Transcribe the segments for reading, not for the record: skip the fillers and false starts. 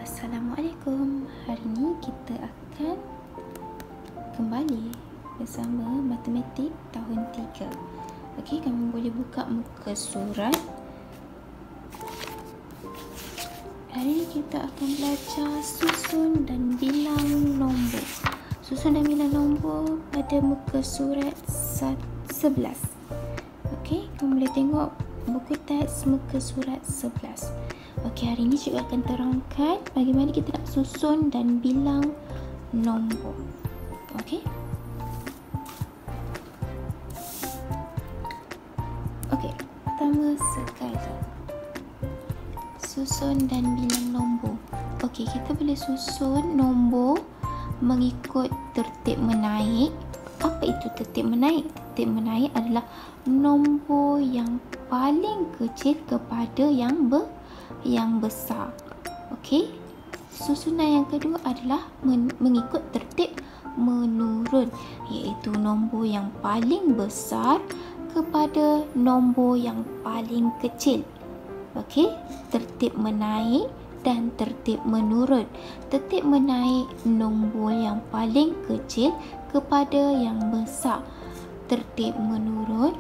Assalamualaikum. Hari ini kita akan kembali bersama matematik tahun 3. Okey, kamu boleh buka muka surat. Hari ini kita akan belajar susun dan bilang nombor. Susun dan bilang nombor pada muka surat 11. Okey, kamu boleh tengok buku teks muka surat 11. Okey, hari ini juga akan terangkan bagaimana kita nak susun dan bilang nombor. Okey. Okey, pertama sekali susun dan bilang nombor. Okey, kita boleh susun nombor mengikut tertib menaik. Apa itu tertib menaik? Tertib menaik adalah nombor yang paling kecil kepada yang besar. Okey. Susunan yang kedua adalah mengikut tertib menurun, iaitu nombor yang paling besar kepada nombor yang paling kecil. Okey, tertib menaik dan tertib menurun. Tertib menaik nombor yang paling kecil kepada yang besar. Tertib menurun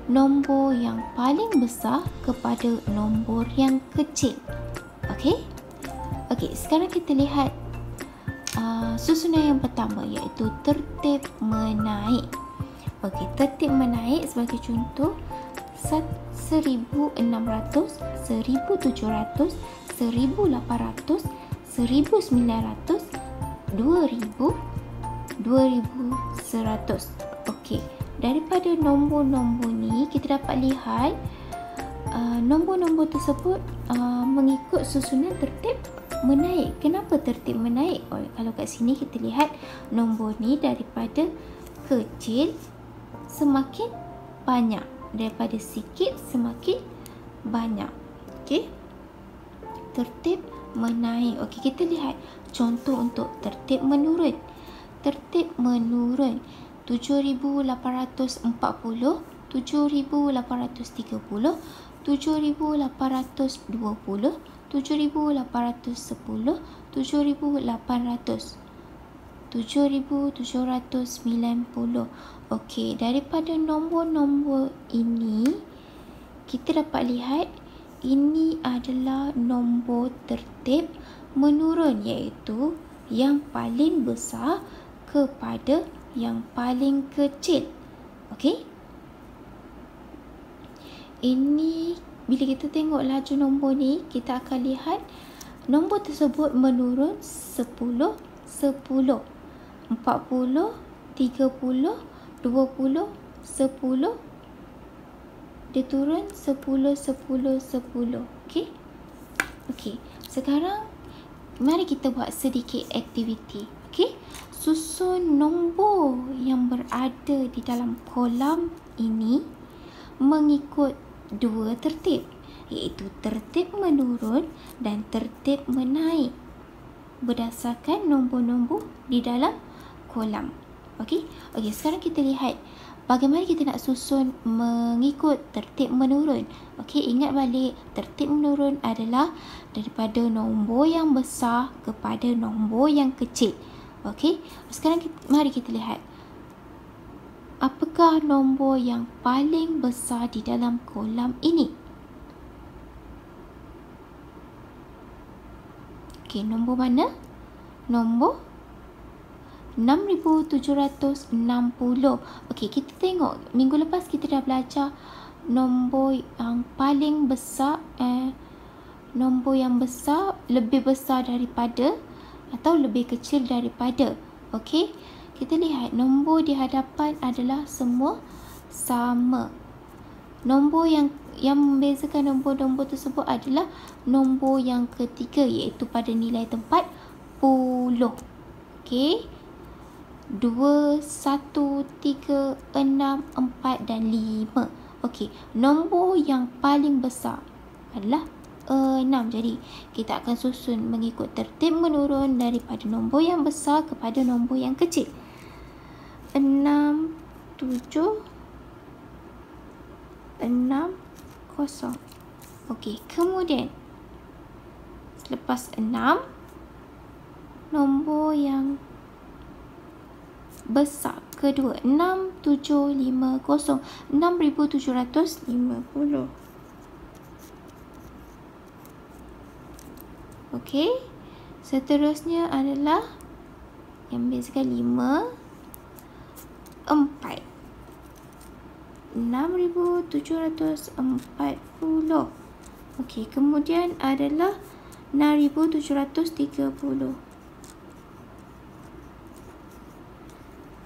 nombor yang paling besar kepada nombor yang kecil. Okey? Okey, sekarang kita lihat susunan yang pertama, iaitu tertib menaik. Okey, tertib menaik sebagai contoh 1600, 1700, 1800, 1900, 2000, 2100. Okey, daripada nombor-nombor ni kita dapat lihat nombor-nombor tersebut mengikut susunan tertib menaik. Kenapa tertib menaik? Kalau kat sini kita lihat nombor ni daripada kecil semakin banyak, daripada sikit semakin banyak. Okey, tertib menaik. Okey, kita lihat contoh untuk tertib menurun. Tertib menurun 7840, 7830, 7820, 7810, 7800, 7790. Okey, daripada nombor-nombor ini kita dapat lihat ini adalah nombor tertib menurun, iaitu yang paling besar kepada yang paling kecil. Okey, ini bila kita tengok laju nombor ni, kita akan lihat nombor tersebut menurun 10, 10, 40, 30, 20, 10. Dia turun 10, 10, 10. Okey. Okey, sekarang mari kita buat sedikit aktiviti. Okey, susun nombor yang berada di dalam kolam ini mengikut dua tertib, iaitu tertib menurun dan tertib menaik berdasarkan nombor-nombor di dalam kolam. Okey. Okey, sekarang kita lihat bagaimana kita nak susun mengikut tertib menurun. Okey, ingat balik tertib menurun adalah daripada nombor yang besar kepada nombor yang kecil. Okey, sekarang mari kita lihat apakah nombor yang paling besar di dalam kolam ini. Okey, nombor mana? Nombor 6760. Okey, kita tengok minggu lepas kita dah belajar nombor yang paling besar, nombor yang besar lebih besar daripada atau lebih kecil daripada. Okey, kita lihat nombor di hadapan adalah semua sama. Nombor yang membezakan nombor-nombor tersebut adalah nombor yang ketiga, iaitu pada nilai tempat 10. Okey, 2, 1, 3, 6, 4 dan 5. Okey, nombor yang paling besar adalah 6. Jadi kita akan susun mengikut tertib menurun daripada nombor yang besar kepada nombor yang kecil. 6, 7, 6, 0. Okey, kemudian selepas 6 nombor yang besar kedua, 6750, 6750. Okey, seterusnya adalah yang biasakan 5, 4. 6740. Okey, kemudian adalah 6730.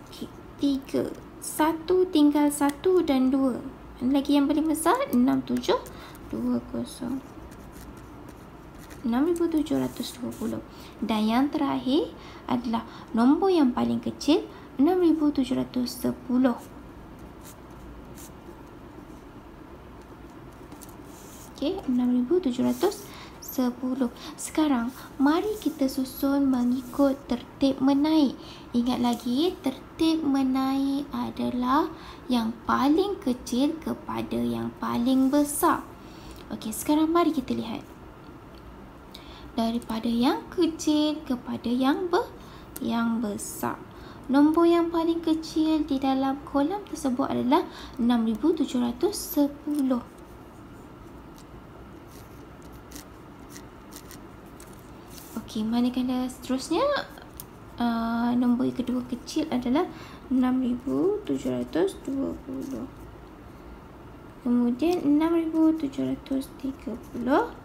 Okey, 3. 1 tinggal 1 dan 2. Mana lagi yang paling besar? 6720. 6720. Dan yang terakhir adalah nombor yang paling kecil, 6710. Okey, 6710. Sekarang mari kita susun mengikut tertib menaik. Ingat lagi, tertib menaik adalah yang paling kecil kepada yang paling besar. Okey, sekarang mari kita lihat. Daripada yang kecil kepada yang besar. Nombor yang paling kecil di dalam kolom tersebut adalah 6710. Okey, manakala seterusnya nombor yang kedua kecil adalah 6720. Kemudian 6730.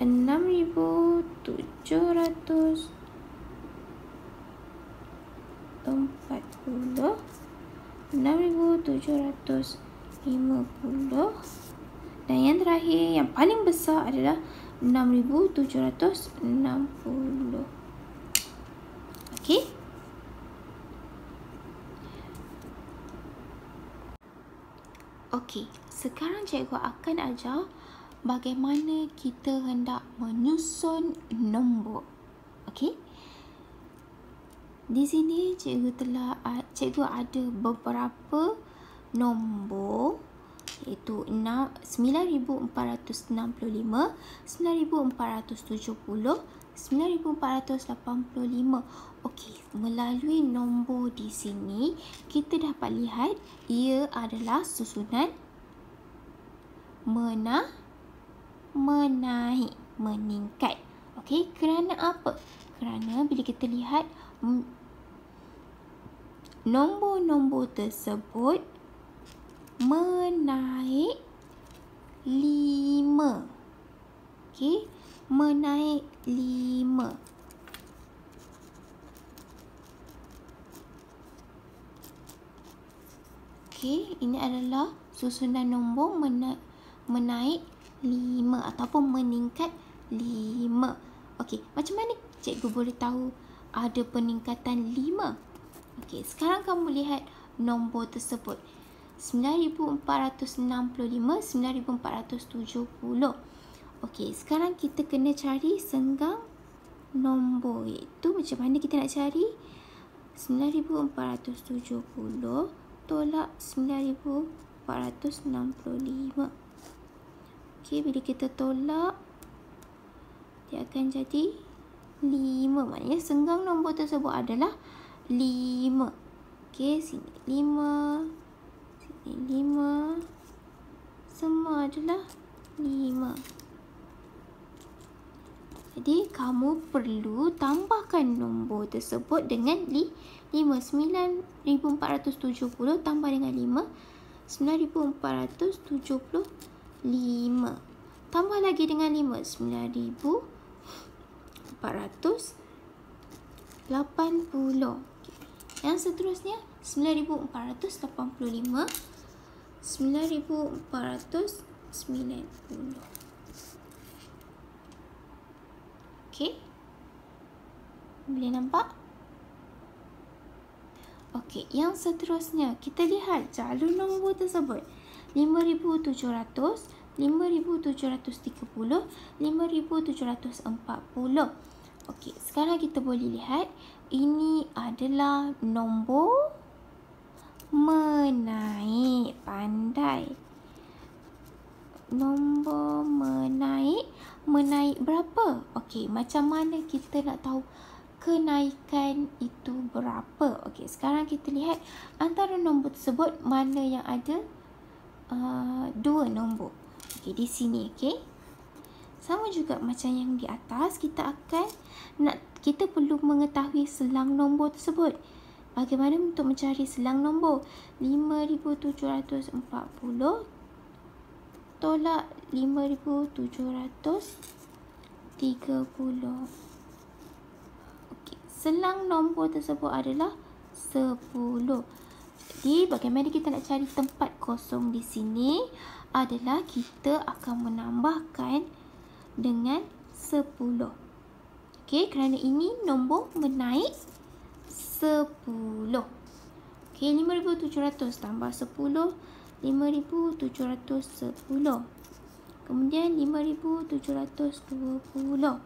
6740, 6750, dan yang terakhir yang paling besar adalah 6760. Okey. Okey, sekarang cikgu akan ajar bagaimana kita hendak menyusun nombor. Okey. Di sini cikgu ada beberapa nombor, iaitu 9465, 9470, 9485. Okey, melalui nombor di sini kita dapat lihat ia adalah susunan menaik, meningkat. Okey, kerana apa? Kerana bila kita lihat nombor-nombor tersebut menaik 5. Okey, menaik 5. Okey, ini adalah susunan nombor menaik 5 ataupun meningkat 5. Okey, macam mana cikgu boleh tahu ada peningkatan 5? Okey, sekarang kamu lihat nombor tersebut. 9465, 9470. Okey, sekarang kita kena cari senggang nombor, iaitu macam mana kita nak cari? 9470 tolak 9465. Okey, bila kita tolak, dia akan jadi 5. Maknanya senggang nombor tersebut adalah 5. Okey, sini 5, sini 5. Semua adalah 5. Jadi, kamu perlu tambahkan nombor tersebut dengan 5. 9470 tambah dengan 5, 9475. Tambah lagi dengan 5, 9480. Yang seterusnya 9485, 9490. Okey, boleh nampak? Okey, yang seterusnya kita lihat jalur nombor tersebut. 5700, 5730, 5740. Okey, sekarang kita boleh lihat ini adalah nombor menaik. Pandai. Nombor menaik menaik berapa? Okey, macam mana kita nak tahu kenaikan itu berapa? Okey, sekarang kita lihat antara nombor tersebut mana yang ada dua nombor. Okey, di sini, okey. Sama juga macam yang di atas, kita perlu mengetahui selang nombor tersebut. Bagaimana untuk mencari selang nombor? 5,740 tolak 5,730. Okey, selang nombor tersebut adalah 10. Jadi, bagaimana kita nak cari tempat kosong di sini? Adalah kita akan menambahkan dengan 10. Okey, kerana ini nombor menaik 10. Okey, 5,700 tambah 10, 5,710. Kemudian 5,720.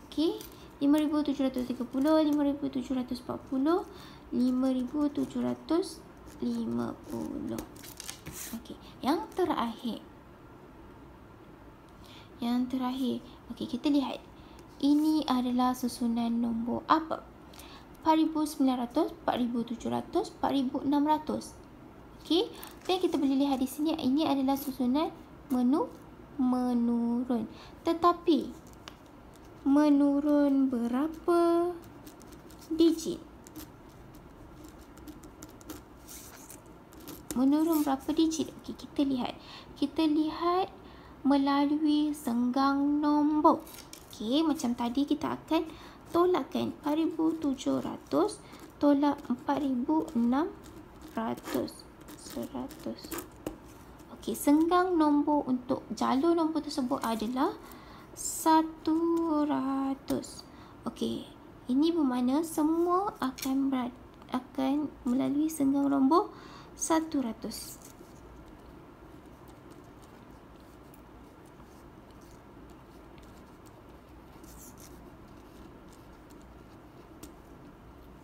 Okey, 5,730, 5,740, 5,750. Okey, yang terakhir. Okey, kita lihat. Ini adalah susunan nombor apa? 4,900, 4,700, 4,600. Okey, dan kita boleh lihat di sini ini adalah susunan menurun. Tetapi menurun berapa digit? Menurun berapa digit? Okey, kita lihat. Kita lihat melalui senggang nombor. Okey, macam tadi kita akan tolakkan 4,700 tolak 4,600. 100. Okey, senggang nombor untuk jalur nombor tersebut adalah 100. Okey, ini bermakna semua akan melalui senggang nombor 100.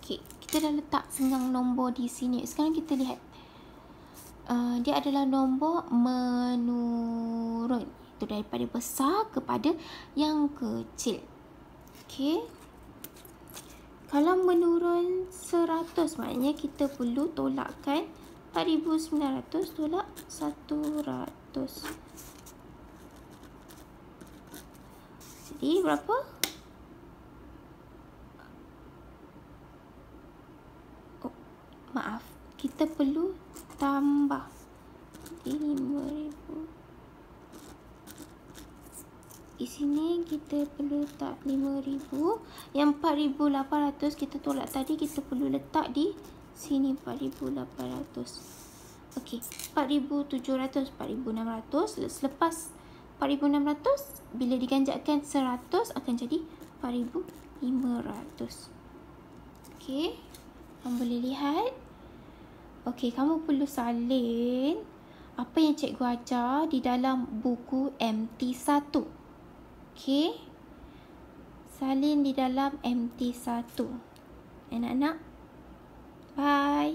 Okey, kita dah letak senggang nombor di sini. Sekarang kita lihat. Dia adalah nombor menurun. Itu daripada besar kepada yang kecil. Okey. Kalau menurun 100, maknanya kita perlu tolakkan 4,900 tolak 100. Jadi berapa? Maaf, kita perlu tambah 5,000. Di sini kita perlu letak 5,000. Yang 4,800 kita tolak tadi, kita perlu letak di sini 4,800. Okey, 4,700, 4,600. Selepas 4,600, bila diganjatkan 100 akan jadi 4,500. Okey, kamu boleh lihat. Okey, kamu perlu salin apa yang cikgu ajar di dalam buku MT1. Okey. Salin di dalam MT1. Anak-anak, bye.